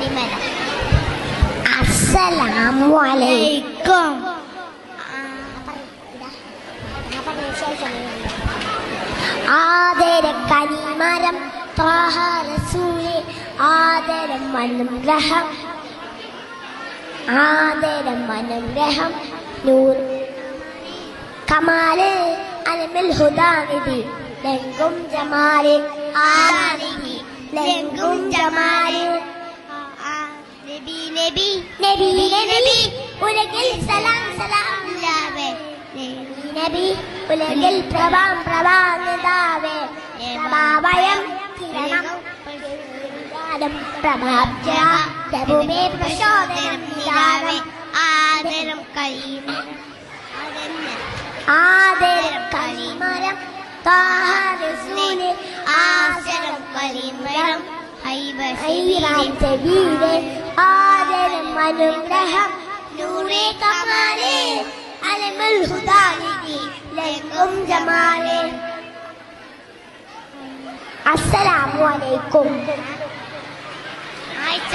കനിമരം. അസ്സലാമു അലൈക്കും. ആദര കനിമരം ത്വാഹ റസൂലേ ആദരം അനുഗ്രഹം ആദരം അനുഗ്രഹം നൂർ കമാല് അലമിൽ ഹുദാനിധി ലംഘും ജമാല് ആനിധി ലംഘും ജമാല് നബി നബി നബി നബി ഉലകിൽ സലാം സലാം ലാവേ നബി ഉലകിൽ പ്രഭാം പ്രഭാനിതാവേ പ്രഭാവയം കിരണം പ്രഭാബ്ജ പ്രഭുമേ പ്രചോദനം നിദാനം ആദരം കനിമരം. ആദരം കനിമരം ത്വാഹ റസൂലേ ആദരം കനിമരം ഹൈറാം സബീലേ ആദരം അനുഗ്രഹം നൂറേ കമാലേ അലമുൽ ഹുദാനിധി ലംഘും ജമാലേ. അസ്സലാമു അലൈക്കും. ആയിച്ച